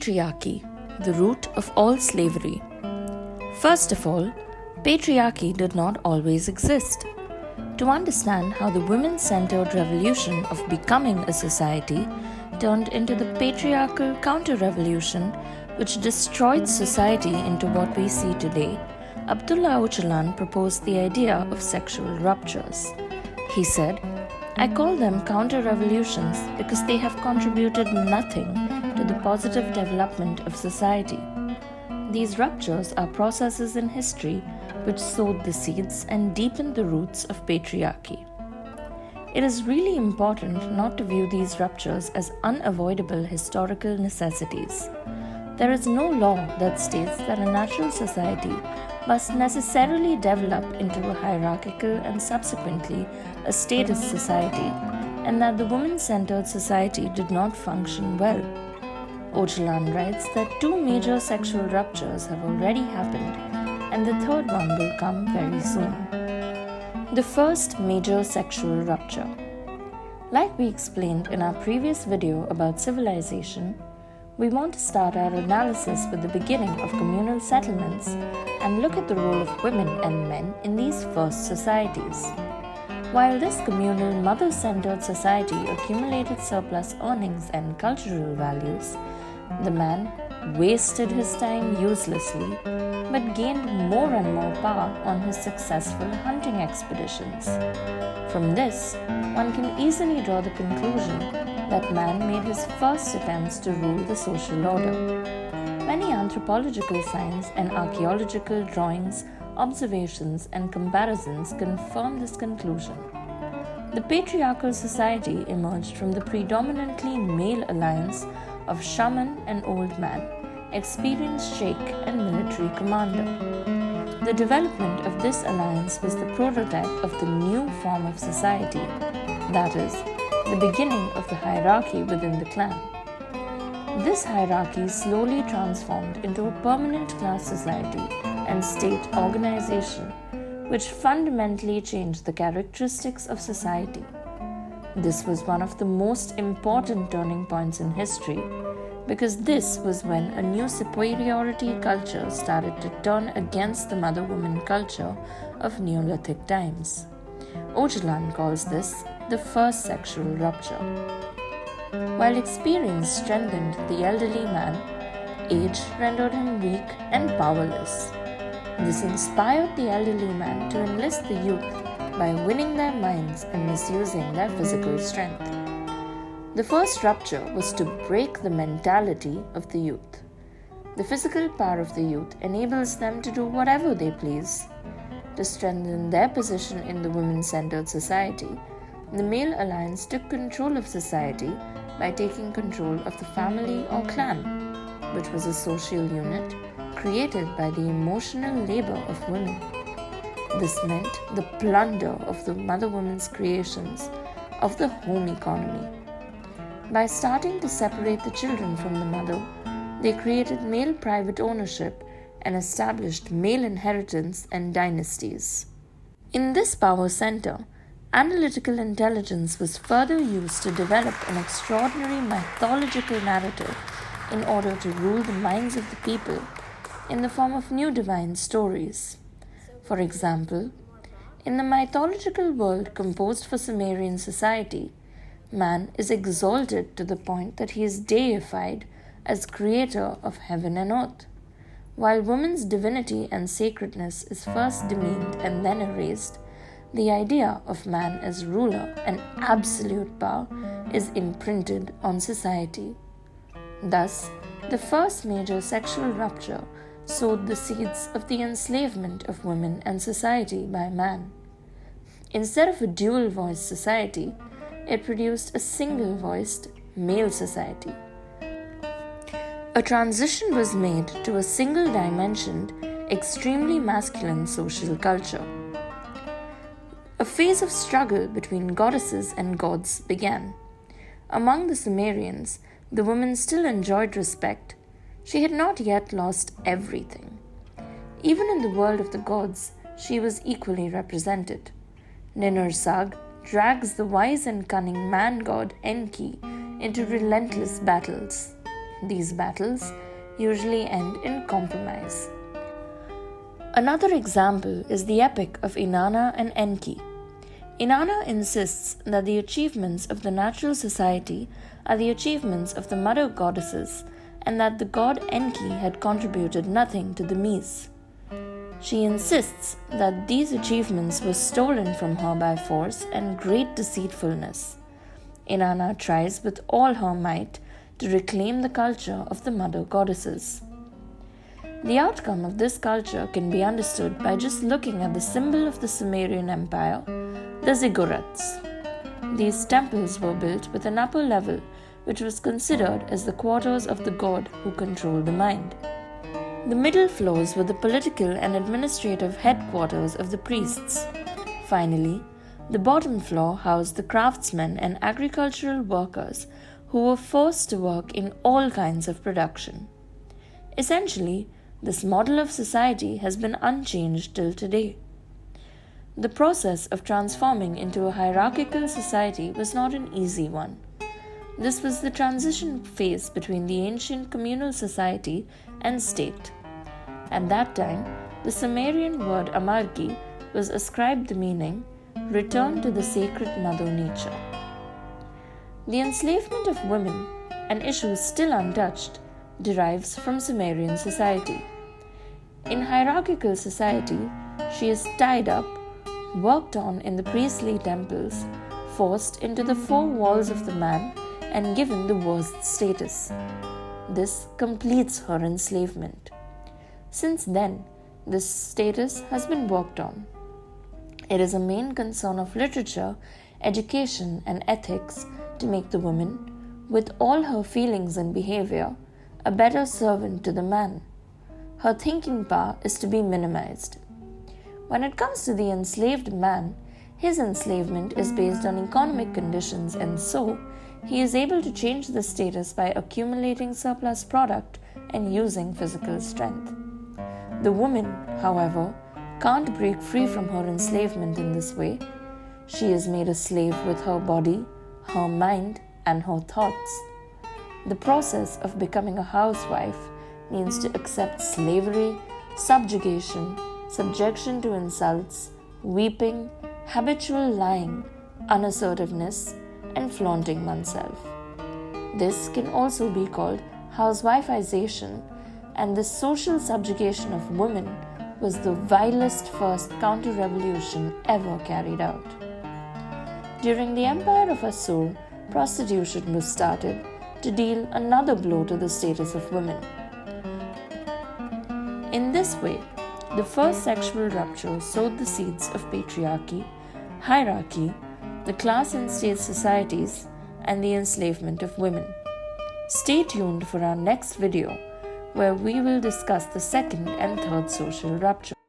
Patriarchy, the root of all slavery. First of all, patriarchy did not always exist. To understand how the women-centered revolution of becoming a society turned into the patriarchal counter-revolution which destroyed society into what we see today, Abdullah Öcalan proposed the idea of sexual ruptures. He said, "I call them counter-revolutions because they have contributed nothing to the positive development of society. These ruptures are processes in history which sowed the seeds and deepened the roots of patriarchy." It is really important not to view these ruptures as unavoidable historical necessities. There is no law that states that a natural society must necessarily develop into a hierarchical and subsequently a status society, and that the woman-centered society did not function well. Öcalan writes that 2 major sexual ruptures have already happened, and the third one will come very soon. The first major sexual rupture. Like we explained in our previous video about civilization, we want to start our analysis with the beginning of communal settlements and look at the role of women and men in these first societies. While this communal mother-centered society accumulated surplus earnings and cultural values, the man wasted his time uselessly but gained more and more power on his successful hunting expeditions. From this, one can easily draw the conclusion that man made his first attempts to rule the social order. Many anthropological signs and archaeological drawings, observations, and comparisons confirm this conclusion. The patriarchal society emerged from the predominantly male alliance of shaman and old man, experienced sheikh and military commander. The development of this alliance was the prototype of the new form of society, that is, the beginning of the hierarchy within the clan. This hierarchy slowly transformed into a permanent class society and state organization, which fundamentally changed the characteristics of society. This was one of the most important turning points in history, because this was when a new superiority culture started to turn against the mother-woman culture of Neolithic times. Öcalan calls this the first sexual rupture. While experience strengthened the elderly man, age rendered him weak and powerless. This inspired the elderly man to enlist the youth by winning their minds and misusing their physical strength. The first rupture was to break the mentality of the youth. The physical power of the youth enables them to do whatever they please. To strengthen their position in the women-centered society, the male alliance took control of society by taking control of the family or clan, which was a social unit created by the emotional labor of women. This meant the plunder of the mother-woman's creations of the home economy. By starting to separate the children from the mother, they created male private ownership and established male inheritance and dynasties. In this power center, analytical intelligence was further used to develop an extraordinary mythological narrative in order to rule the minds of the people in the form of new divine stories. For example, in the mythological world composed for Sumerian society, man is exalted to the point that he is deified as creator of heaven and earth, while woman's divinity and sacredness is first demeaned and then erased. The idea of man as ruler and absolute power is imprinted on society. Thus, the first major sexual rupture sowed the seeds of the enslavement of women and society by man. Instead of a dual-voiced society, it produced a single-voiced male society. A transition was made to a single-dimensioned, extremely masculine social culture. A phase of struggle between goddesses and gods began. Among the Sumerians, the woman still enjoyed respect. She had not yet lost everything. Even in the world of the gods, she was equally represented. Ninursag drags the wise and cunning man-god Enki into relentless battles. These battles usually end in compromise. Another example is the epic of Inanna and Enki. Inanna insists that the achievements of the natural society are the achievements of the mother goddesses, and that the god Enki had contributed nothing to the Mies. She insists that these achievements were stolen from her by force and great deceitfulness. Inanna tries with all her might to reclaim the culture of the mother goddesses. The outcome of this culture can be understood by just looking at the symbol of the Sumerian Empire, the ziggurats. These temples were built with an upper level, which was considered as the quarters of the god who controlled the mind. The middle floors were the political and administrative headquarters of the priests. Finally, the bottom floor housed the craftsmen and agricultural workers who were forced to work in all kinds of production. Essentially, this model of society has been unchanged till today. The process of transforming into a hierarchical society was not an easy one. This was the transition phase between the ancient communal society and state. At that time, the Sumerian word amarki was ascribed the meaning, return to the sacred mother nature. The enslavement of women, an issue still untouched, derives from Sumerian society. In hierarchical society, she is tied up, worked on in the priestly temples, forced into the four walls of the man, and given the worst status. This completes her enslavement. Since then, this status has been worked on. It is a main concern of literature, education, and ethics to make the woman, with all her feelings and behavior, a better servant to the man. Her thinking power is to be minimized. When it comes to the enslaved man, his enslavement is based on economic conditions, and so he is able to change the status by accumulating surplus product and using physical strength. The woman, however, can't break free from her enslavement in this way. She is made a slave with her body, her mind, and her thoughts. The process of becoming a housewife means to accept slavery, subjugation, subjection to insults, weeping, habitual lying, unassertiveness, and flaunting oneself. This can also be called housewifeization, and this social subjugation of women was the vilest first counter-revolution ever carried out. During the empire of Assur, prostitution was started to deal another blow to the status of women. In this way, the first sexual rupture sowed the seeds of patriarchy, hierarchy, the class and state societies, and the enslavement of women. Stay tuned for our next video, where we will discuss the second and third social rupture.